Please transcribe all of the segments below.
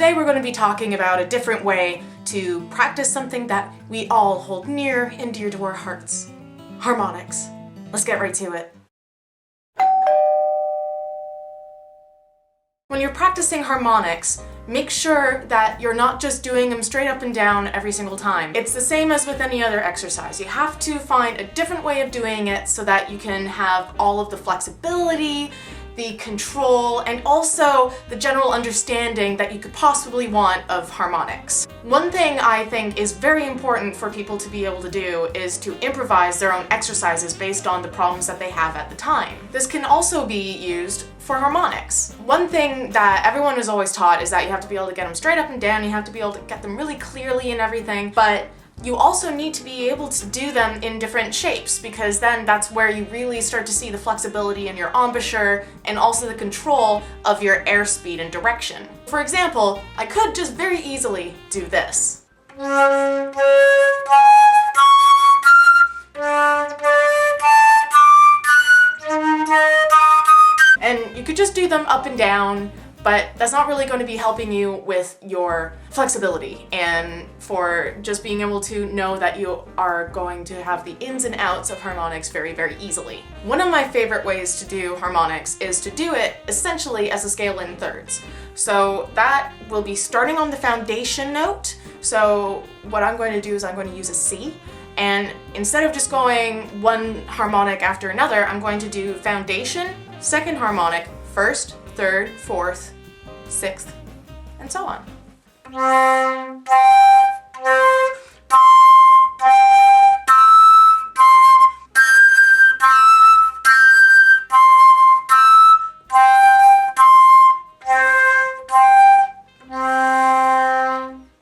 today we're going to be talking about a different way to practice something that we all hold near and dear to our hearts. Harmonics. Let's get right to it. When you're practicing harmonics, make sure that you're not just doing them straight up and down every single time. It's the same as with any other exercise. You have to find a different way of doing it so that you can have all of the flexibility, the control, and also the general understanding that you could possibly want of harmonics. One thing I think is very important for people to be able to do is to improvise their own exercises based on the problems that they have at the time. This can also be used for harmonics. One thing that everyone is always taught is that you have to be able to get them straight up and down, you have to be able to get them really clearly and everything, but you also need to be able to do them in different shapes, because then that's where you really start to see the flexibility in your embouchure and also the control of your airspeed and direction. For example, I could just very easily do this. And you could just do them up and down, but that's not really going to be helping you with your flexibility and for just being able to know that you are going to have the ins and outs of harmonics very, very easily. One of my favorite ways to do harmonics is to do it essentially as a scale in thirds. So that will be starting on the foundation note. So what I'm going to do is I'm going to use a C, and instead of just going one harmonic after another, I'm going to do foundation, second harmonic, first, third, fourth, sixth, and so on.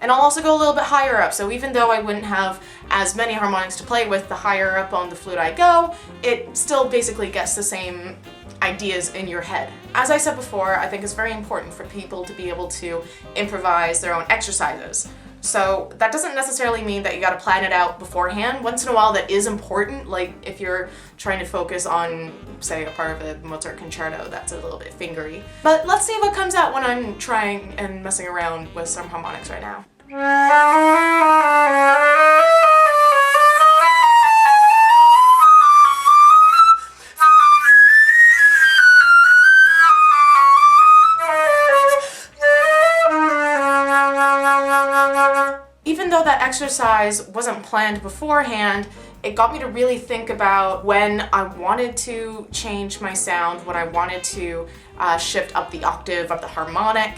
And I'll also go a little bit higher up, so even though I wouldn't have as many harmonics to play with, the higher up on the flute I go, it still basically gets the same ideas in your head. As I said before, I think it's very important for people to be able to improvise their own exercises. So that doesn't necessarily mean that you gotta plan it out beforehand. Once in a while that is important, like if you're trying to focus on, say, a part of a Mozart concerto that's a little bit fingery. But let's see what comes out when I'm trying and messing around with some harmonics right now. Even though that exercise wasn't planned beforehand, it got me to really think about when I wanted to change my sound, when I wanted to shift up the octave of the harmonic,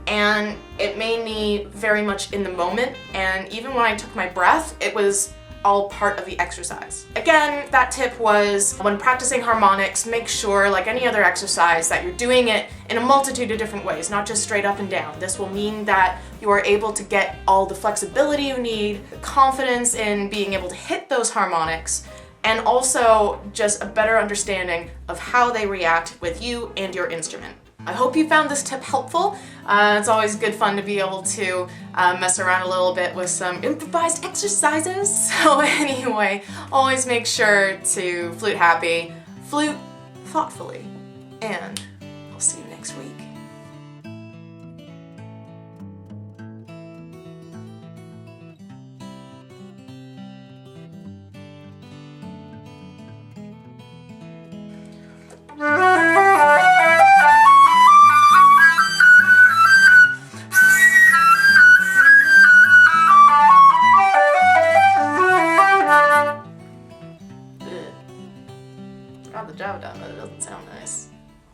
and it made me very much in the moment, and even when I took my breath, it was all part of the exercise. Again, that tip was, when practicing harmonics, make sure, like any other exercise, that you're doing it in a multitude of different ways, not just straight up and down. This will mean that you are able to get all the flexibility you need, the confidence in being able to hit those harmonics, and also just a better understanding of how they react with you and your instrument. I hope you found this tip helpful. It's always good fun to be able to mess around a little bit with some improvised exercises. So anyway, always make sure to flute happy, flute thoughtfully, and I'll see you next week. Got the job done, but it doesn't sound nice.